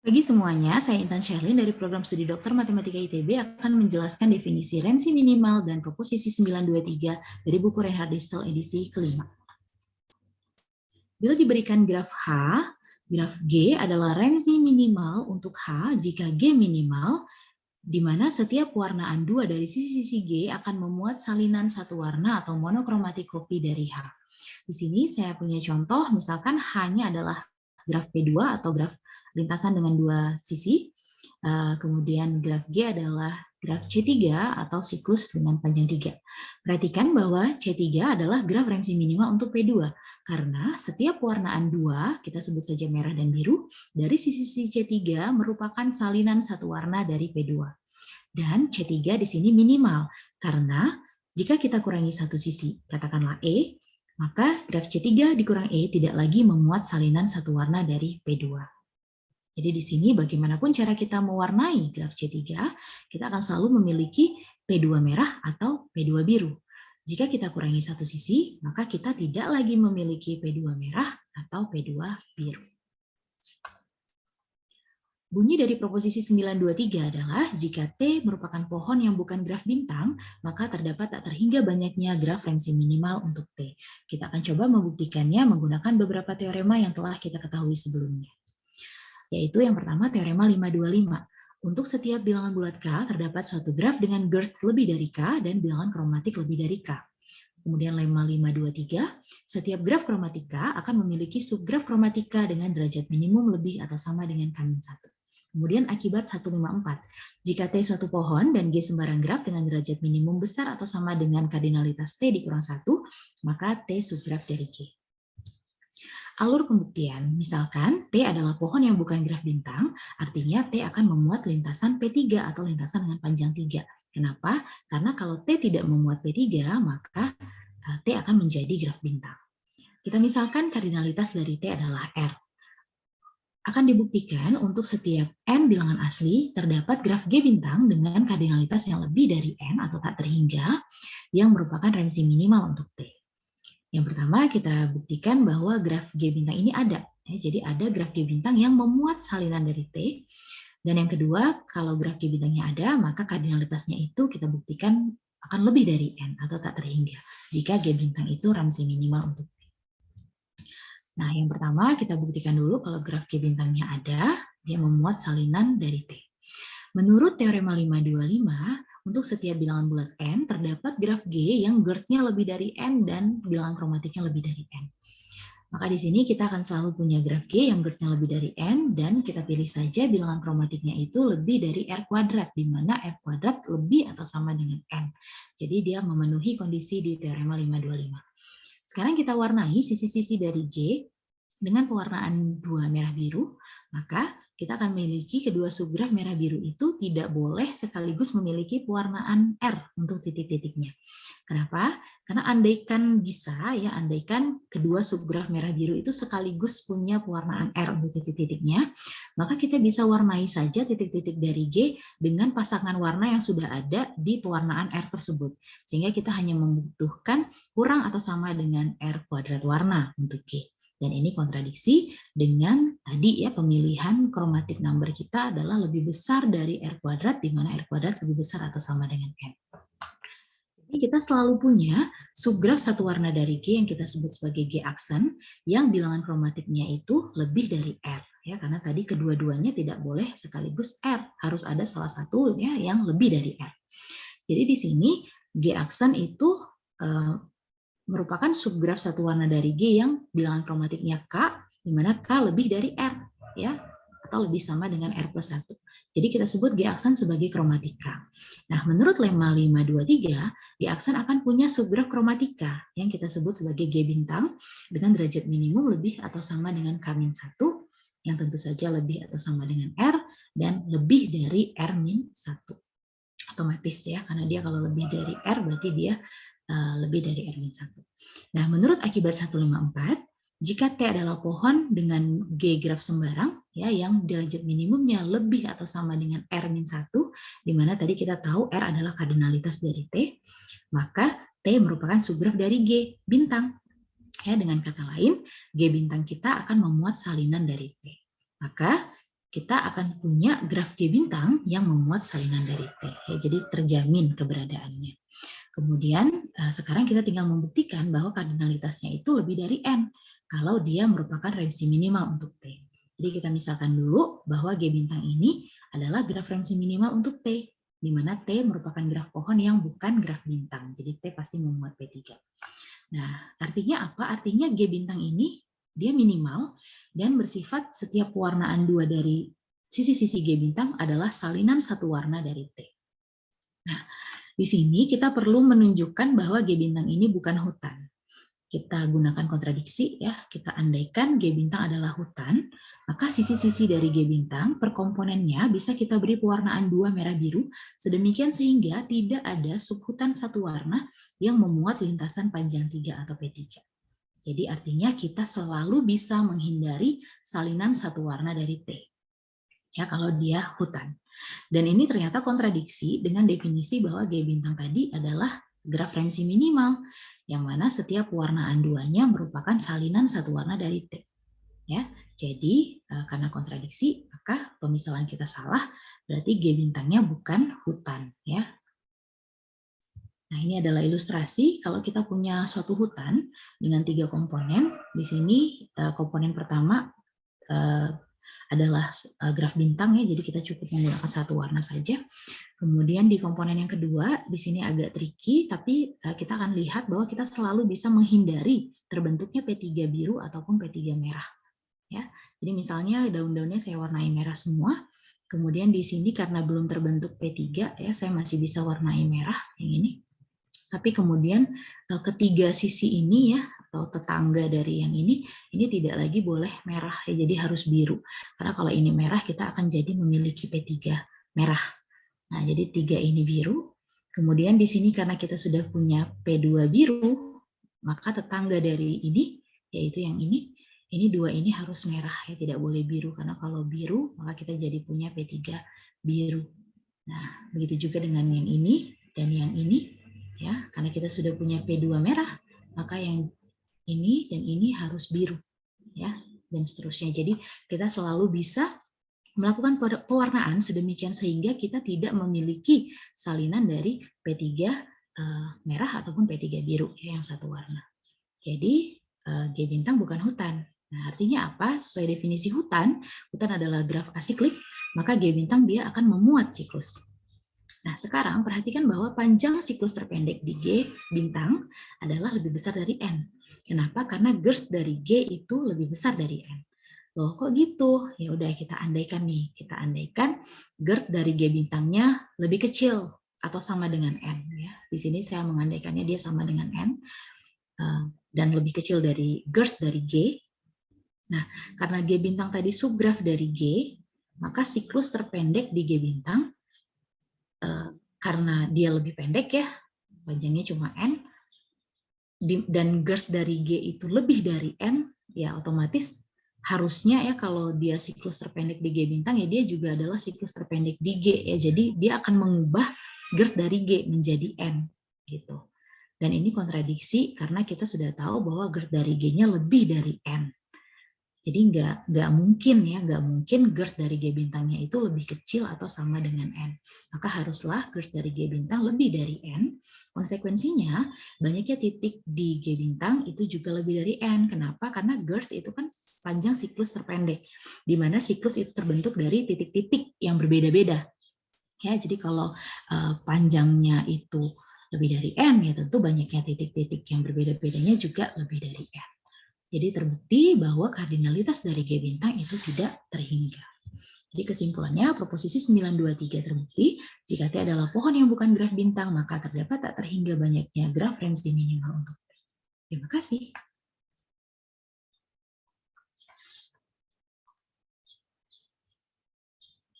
Bagi semuanya, saya Intan Sherlyn dari program studi dokter Matematika ITB akan menjelaskan definisi remsi minimal dan proposisi 923 dari buku Reinhard Distel edisi kelima. Bila diberikan graf G adalah remsi minimal untuk H jika G minimal, di mana setiap warnaan 2 dari sisi-sisi G akan memuat salinan satu warna atau monokromatik kopi dari H. Di sini saya punya contoh, misalkan H-nya adalah graf P2 atau graf lintasan dengan dua sisi. Kemudian graf G adalah graf C3 atau siklus dengan panjang 3. Perhatikan bahwa C3 adalah graf remsi minimal untuk P2, karena setiap warnaan 2, kita sebut saja merah dan biru, dari sisi C3 merupakan salinan satu warna dari P2. Dan C3 di sini minimal, karena jika kita kurangi satu sisi, katakanlah E, maka graf C3 dikurang E tidak lagi memuat salinan satu warna dari P2. Jadi di sini bagaimanapun cara kita mewarnai graf C3, kita akan selalu memiliki P2 merah atau P2 biru. Jika kita kurangi satu sisi, maka kita tidak lagi memiliki P2 merah atau P2 biru. Bunyi dari proposisi 923 adalah jika T merupakan pohon yang bukan graf bintang, maka terdapat tak terhingga banyaknya graf remsi minimal untuk T. Kita akan coba membuktikannya menggunakan beberapa teorema yang telah kita ketahui sebelumnya. Yaitu yang pertama teorema 525. Untuk setiap bilangan bulat K terdapat suatu graf dengan girth lebih dari K dan bilangan kromatik lebih dari K. Kemudian lemma 523, setiap graf kromatika akan memiliki subgraf kromatika dengan derajat minimum lebih atau sama dengan K-1. Kemudian akibat 154, jika T suatu pohon dan G sembarang graf dengan derajat minimum besar atau sama dengan kardinalitas T dikurang 1, maka T subgraf dari G. Alur pembuktian, misalkan T adalah pohon yang bukan graf bintang, artinya T akan memuat lintasan P3 atau lintasan dengan panjang 3. Kenapa? Karena kalau T tidak memuat P3, maka T akan menjadi graf bintang. Kita misalkan kardinalitas dari T adalah R. Akan dibuktikan untuk setiap N bilangan asli, terdapat graf G bintang dengan kardinalitas yang lebih dari N atau tak terhingga, yang merupakan remsi minimal untuk T. Yang pertama kita buktikan bahwa graf G bintang ini ada. Jadi ada graf G bintang yang memuat salinan dari T. Dan yang kedua, kalau graf G bintangnya ada, maka kardinalitasnya itu kita buktikan akan lebih dari N atau tak terhingga. Jika G bintang itu remsi minimal untuk T. Nah, yang pertama kita buktikan dulu kalau graf G bintangnya ada, dia memuat salinan dari T. Menurut teorema 525, untuk setiap bilangan bulat N, terdapat graf G yang girth-nya lebih dari N dan bilangan kromatiknya lebih dari N. Maka di sini kita akan selalu punya graf G yang girth-nya lebih dari N, dan kita pilih saja bilangan kromatiknya itu lebih dari R kuadrat, di mana R kuadrat lebih atau sama dengan N. Jadi dia memenuhi kondisi di teorema 525. Sekarang kita warnai sisi-sisi dari G dengan pewarnaan 2 merah biru, maka kita akan memiliki kedua subgraf merah biru itu tidak boleh sekaligus memiliki pewarnaan R untuk titik-titiknya. Kenapa? Karena andaikan bisa, ya andaikan kedua subgraf merah biru itu sekaligus punya pewarnaan R untuk titik-titiknya, maka kita bisa warnai saja titik-titik dari G dengan pasangan warna yang sudah ada di pewarnaan R tersebut. Sehingga kita hanya membutuhkan kurang atau sama dengan R kuadrat warna untuk G. Dan ini kontradiksi dengan tadi ya pemilihan chromatic number kita adalah lebih besar dari R kuadrat, di mana R kuadrat lebih besar atau sama dengan N. Jadi kita selalu punya subgraf satu warna dari G yang kita sebut sebagai G aksen, yang bilangan kromatiknya itu lebih dari R. Ya, karena tadi kedua-duanya tidak boleh sekaligus R, harus ada salah satu ya yang lebih dari R. Jadi di sini G aksen itu merupakan subgraf satu warna dari G yang bilangan kromatiknya K, di mana K lebih dari R, ya, atau lebih sama dengan R plus 1. Jadi kita sebut G aksen sebagai kromatika. Nah, menurut lemma 523, G aksen akan punya subgraf kromatika yang kita sebut sebagai G bintang dengan derajat minimum lebih atau sama dengan K-1, yang tentu saja lebih atau sama dengan R, dan lebih dari R-1. Otomatis ya, karena dia kalau lebih dari R berarti dia lebih dari R-1. Nah, menurut akibat 154, jika T adalah pohon dengan G graf sembarang, ya, yang derajat minimumnya lebih atau sama dengan R-1, di mana tadi kita tahu R adalah kardinalitas dari T, maka T merupakan subgraf dari G bintang. Ya, dengan kata lain, G bintang kita akan memuat salinan dari T. Maka kita akan punya graf G bintang yang memuat salinan dari T. Ya, jadi terjamin keberadaannya. Kemudian sekarang kita tinggal membuktikan bahwa kardinalitasnya itu lebih dari N kalau dia merupakan remsi minimal untuk T. Jadi kita misalkan dulu bahwa G bintang ini adalah graf remsi minimal untuk T, di mana T merupakan graf pohon yang bukan graf bintang. Jadi T pasti memuat P3. Nah, artinya apa? Artinya G bintang ini dia minimal dan bersifat setiap pewarnaan dua dari sisi-sisi G bintang adalah salinan satu warna dari T. Nah, di sini kita perlu menunjukkan bahwa G bintang ini bukan hutan. Kita gunakan kontradiksi, ya. Kita andaikan G bintang adalah hutan, maka sisi-sisi dari G bintang per komponennya bisa kita beri pewarnaan 2 merah biru, sedemikian sehingga tidak ada subhutan satu warna yang memuat lintasan panjang 3 atau P3. Jadi artinya kita selalu bisa menghindari salinan satu warna dari T. Ya, kalau dia hutan. Dan ini ternyata kontradiksi dengan definisi bahwa G bintang tadi adalah graf remsi minimal, yang mana setiap pewarnaan duanya merupakan salinan satu warna dari T. Ya, jadi karena kontradiksi, maka pemisahan kita salah, berarti G bintangnya bukan hutan. Ya. Nah, ini adalah ilustrasi kalau kita punya suatu hutan dengan 3 komponen. Di sini komponen pertama adalah graf bintang, ya, jadi kita cukup menggunakan satu warna saja. Kemudian di komponen yang kedua, di sini agak tricky, tapi kita akan lihat bahwa kita selalu bisa menghindari terbentuknya P3 biru ataupun P3 merah. Ya, jadi misalnya daun-daunnya saya warnai merah semua, kemudian di sini karena belum terbentuk P3, ya, saya masih bisa warnai merah yang ini. Tapi kemudian ketiga sisi ini, ya, atau tetangga dari yang ini tidak lagi boleh merah, ya, jadi harus biru. Karena kalau ini merah, kita akan jadi memiliki P3 merah. Nah, jadi 3 ini biru. Kemudian di sini karena kita sudah punya P2 biru, maka tetangga dari ini, yaitu yang ini 2 ini harus merah, ya, tidak boleh biru. Karena kalau biru, maka kita jadi punya P3 biru. Nah, begitu juga dengan yang ini dan yang ini, ya, karena kita sudah punya P2 merah, maka yang ini dan ini harus biru, ya, dan seterusnya. Jadi kita selalu bisa melakukan pewarnaan sedemikian sehingga kita tidak memiliki salinan dari P3 merah ataupun P3 biru, ya, yang satu warna. Jadi G bintang bukan hutan. Nah, artinya apa? Sesuai definisi hutan adalah graf asiklik, maka G bintang dia akan memuat siklus. Nah, sekarang perhatikan bahwa panjang siklus terpendek di G bintang adalah lebih besar dari N. Kenapa? Karena girth dari G itu lebih besar dari N. Loh, kok gitu? Ya udah, kita andaikan nih. Kita andaikan girth dari G bintangnya lebih kecil atau sama dengan N. Ya. Di sini saya mengandaikannya dia sama dengan N dan lebih kecil dari girth dari G. Nah, karena G bintang tadi subgraf dari G, maka siklus terpendek di G bintang karena dia lebih pendek, ya, panjangnya cuma N, dan girth dari G itu lebih dari N, ya otomatis harusnya, ya, kalau dia siklus terpendek di G bintang, ya dia juga adalah siklus terpendek di G, ya, jadi dia akan mengubah girth dari G menjadi N, gitu. Dan ini kontradiksi karena kita sudah tahu bahwa girth dari G-nya lebih dari N. Jadi nggak mungkin girth dari G bintangnya itu lebih kecil atau sama dengan N. Maka haruslah girth dari G bintang lebih dari N. Konsekuensinya, banyaknya titik di G bintang itu juga lebih dari N. Kenapa? Karena girth itu kan panjang siklus terpendek, di mana siklus itu terbentuk dari titik-titik yang berbeda-beda. Ya, jadi kalau panjangnya itu lebih dari N, ya tentu banyaknya titik-titik yang berbeda-bedanya juga lebih dari N. Jadi terbukti bahwa kardinalitas dari G bintang itu tidak terhingga. Jadi kesimpulannya, proposisi 923 terbukti jika T adalah pohon yang bukan graf bintang, maka terdapat tak terhingga banyaknya graf remsi minimal untuk T. Terima kasih.